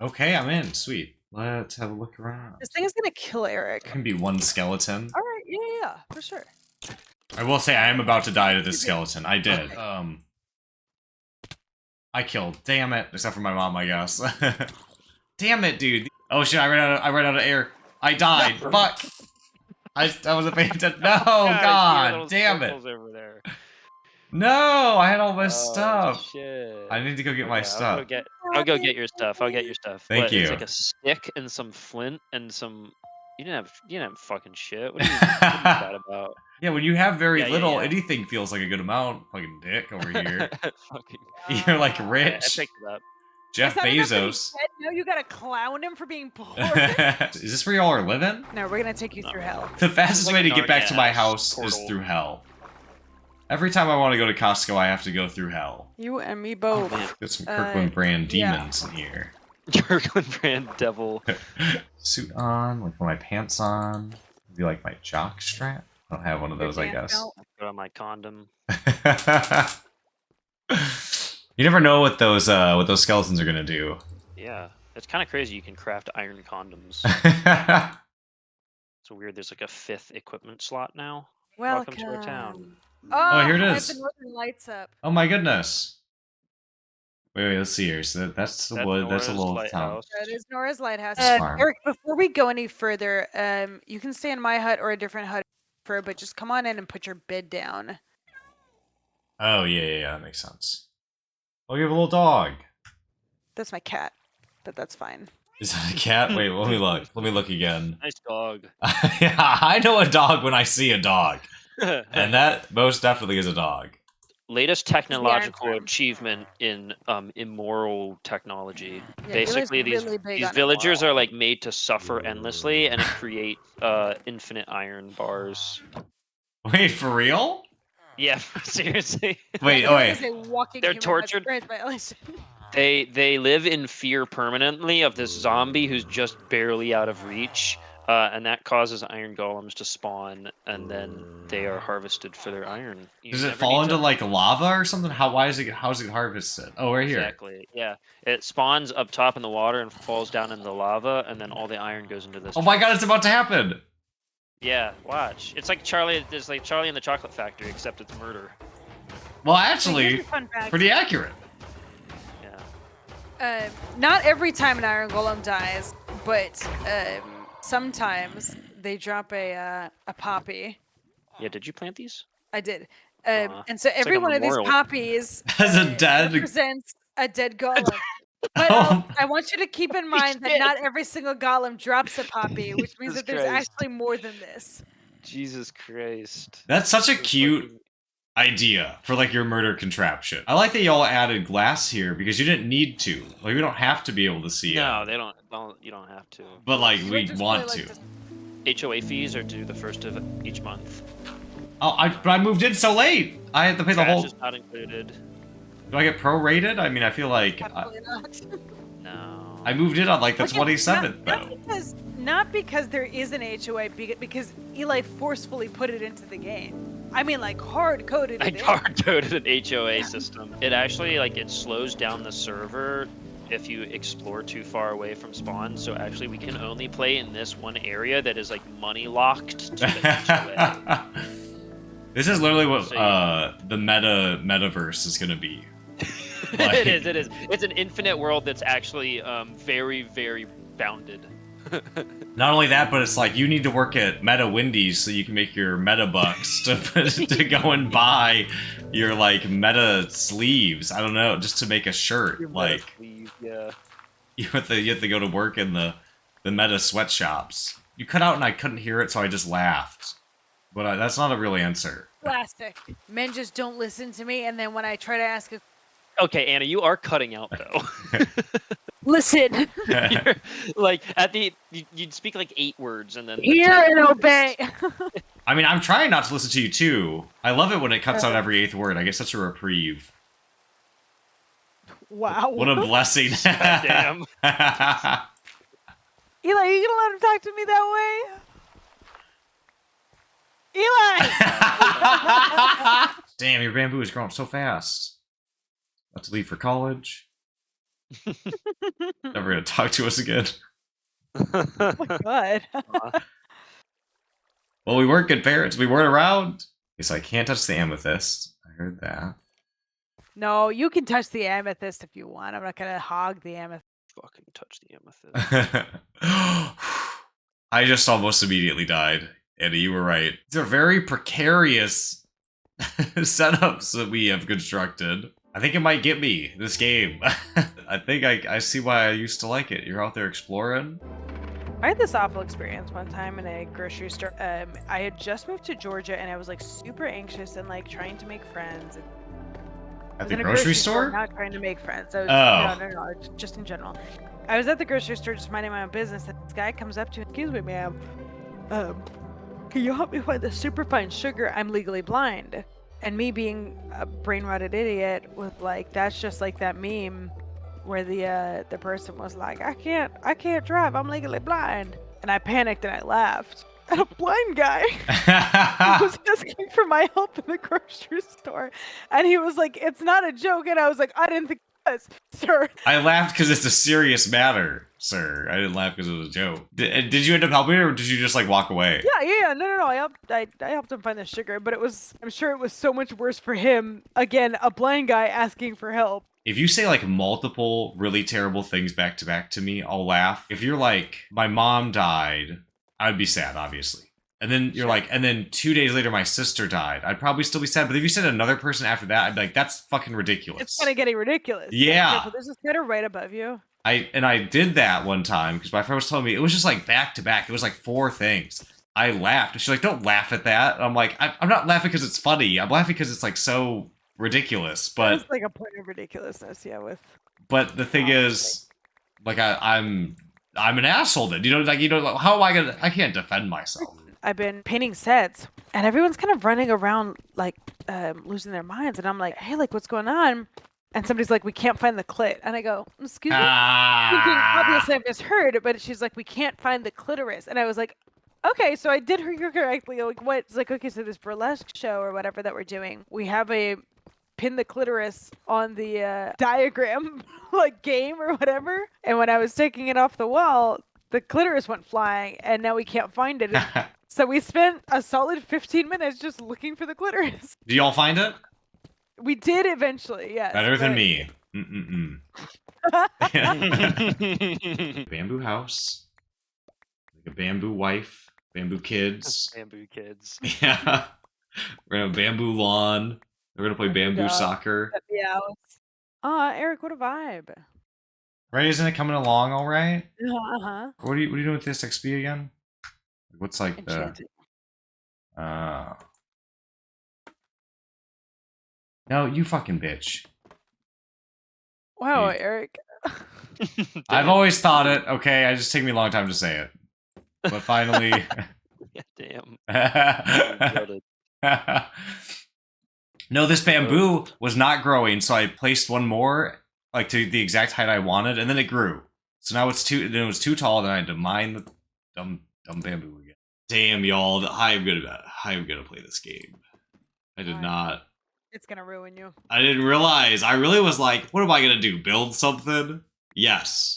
Okay, I'm in. Sweet. Let's have a look around. This thing is gonna kill Eric. There can be one skeleton. All right, yeah, for sure. I will say I am about to die to this skeleton. I did. Okay. I killed. Damn it. Except for my mom, I guess. Damn it, dude. Oh shit, I ran out of air. I died. No. Fuck. I wasn't paying attention. No, God, damn it. Over there. No, I had all my Oh, stuff. shit. I need to go get my stuff. I'll go get your stuff. I'll get your stuff. Thank you. It's like a stick and some flint and some. You didn't have fucking shit. What are you mad about? Yeah, when you have very little, anything feels like a good amount. Fucking dick over here. You're like rich. I picked it up. Jeff Bezos. No, you gotta clown him for being poor. Is this where y'all are living? No, we're gonna take you through hell. The fastest way to get back to my house is through hell. Every time I want to go to Costco, I have to go through hell. You and me both. Got some Kirkland brand demons in here. Kirkland brand devil. Suit on, like my pants on. Maybe like my jock strap. I don't have one of those, I guess. Put on my condom. You never know what those skeletons are gonna do. Yeah, it's kind of crazy. You can craft iron condoms. It's weird. There's like a 5th equipment slot now. Welcome to our town. Oh, here it I is. have the northern lights up. Oh my goodness. Wait, let's see here. So that's the wood. That's a little town. That is Nora's lighthouse. Farm. Eric, before we go any further, you can stay in my hut or a different hut, but just come on in and put your bed down. Oh yeah, that makes sense. Oh, you have a little dog. That's my cat, but that's fine. Is that a cat? Wait, let me look. Let me look again. Nice dog. Yeah, I know a dog when I see a dog. And that most definitely is a dog. Latest technological achievement in immoral technology. Yeah, basically, these villagers are like made to suffer endlessly and create infinite iron bars. Wait, for real? Yeah, seriously. Wait. They're tortured. They live in fear permanently of this zombie who's just barely out of reach. And that causes iron golems to spawn, and then they are harvested for their iron. Does it fall into like lava or something? How is it harvested? Oh, right here. Exactly. Yeah, it spawns up top in the water and falls down in the lava, and then all the iron goes into this. Oh my god, it's about to happen! Yeah, watch. It's like Charlie. It's like Charlie in the Chocolate Factory, except it's murder. Well, actually, pretty accurate. Yeah. Not every time an iron golem dies, but sometimes they drop a poppy. Yeah, did you plant these? I did. And so every one of these poppies represents a dead golem. But I want you to keep in mind that not every single golem drops a poppy, which means that there's actually more than this. Jesus Christ. That's such a cute idea for like your murder contraption. I like that y'all added glass here because you didn't need to. Like we don't have to be able to see it. No, they don't. You don't have to. But like we want to. HOA fees are due the 1st of each month. Oh, but I moved in so late. I had to pay the whole. Trash is not included. Do I get prorated? I mean, I feel like. Absolutely not. No. I moved in on like the 27th though. Not because there is an HOA, because Eli forcefully put it into the game. I mean, like hard-coded it. Hard-coded an HOA system. It actually it slows down the server if you explore too far away from spawn. So actually, we can only play in this one area that is like money locked to the HOA. This is literally what the metaverse is gonna be. It is. It's an infinite world that's actually very, very bounded. Not only that, but it's like you need to work at Meta Wendy's so you can make your Meta bucks to go and buy your like Meta sleeves. I don't know, just to make a shirt. You have to go to work in the Meta sweatshops. You cut out and I couldn't hear it, so I just laughed. But that's not a real answer. Plastic. Men just don't listen to me, and then when I try to ask a... Okay, Anna, you are cutting out though. Listen. You're, like you'd speak like 8 words and then hear and obey. I mean, I'm trying not to listen to you too. I love it when it cuts out every 8th word. I get such a reprieve. Wow. What a blessing. Damn. Eli, are you gonna let him talk to me that way? Eli! Damn, your bamboo is growing so fast. About to leave for college. Never gonna talk to us again. Oh my god. Well, we weren't good parents. We weren't around. Okay, so I can't touch the amethyst. I heard that. No, you can touch the amethyst if you want. I'm not gonna hog the amethyst. Fucking touch the amethyst. I just almost immediately died. Eddie, you were right. These are very precarious setups that we have constructed. I think it might get me, this game. I think I see why I used to like it. You're out there exploring. I had this awful experience one time in a grocery store. I had just moved to Georgia and I was like super anxious and like trying to make friends. At the grocery store? Not trying to make friends. I was, no, just in general. I was at the grocery store just minding my own business and this guy comes up to me, excuse me, ma'am. Can you help me find the superfine sugar? I'm legally blind. And me being a brain-rotted idiot was like, that's just like that meme where the person was like, I can't drive, I'm legally blind. And I panicked and I laughed. And a blind guy was asking for my help in the grocery store. And he was like, it's not a joke. And I was like, I didn't think it was, sir. I laughed because it's a serious matter, sir. I didn't laugh because it was a joke. Did you end up helping or did you just like walk away? Yeah. No. I helped him find the sugar, but I'm sure it was so much worse for him. Again, a blind guy asking for help. If you say like multiple really terrible things back to back to me, I'll laugh. If you're like, my mom died, I'd be sad, obviously. And then you're like, and then 2 days later, my sister died. I'd probably still be sad. But if you said another person after that, I'd be like, that's fucking ridiculous. It's kind of getting ridiculous. Yeah. So there's this guy right above you. I did that one time because my friend was telling me it was just like back to back. It was like 4 things. I laughed. She's like, don't laugh at that. And I'm like, I'm not laughing because it's funny. I'm laughing because it's like so ridiculous. But it's like a point of ridiculousness, yeah. But the thing is, like, I'm an asshole then. How am I gonna? I can't defend myself. I've been painting sets, and everyone's kind of running around like losing their minds, and I'm like, hey, like, what's going on? And somebody's like, we can't find the clit, and I go, excuse me. Obviously, I've misheard, but she's like, we can't find the clitoris, and I was like, okay, so I did hear correctly. Like, what? It's like, okay, so this burlesque show or whatever that we're doing, we have a pin the clitoris on the diagram like game or whatever, and when I was taking it off the wall, the clitoris went flying, and now we can't find it. So we spent a solid 15 minutes just looking for the clitoris. Do y'all find it? We did eventually, yes. Better than me. Bamboo house, like a bamboo wife, bamboo kids. Bamboo kids. Yeah. We're gonna have bamboo lawn. We're gonna play bamboo soccer. Yeah. Erik, what a vibe. Right, isn't it coming along all right? Uh-huh. What are you doing with this XP again? What's like Enchanted. No, you fucking bitch. Wow, Erik. I've always thought it, okay? It just take me a long time to say it. But finally. Yeah, damn. No, this bamboo was not growing, so I placed one more, like to the exact height I wanted, and then it grew. So now it was too tall, then I had to mine the dumb bamboo again. Damn, y'all, I'm gonna play this game. I did not. It's gonna ruin you. I didn't realize. I really was like, what am I gonna do? Build something? Yes.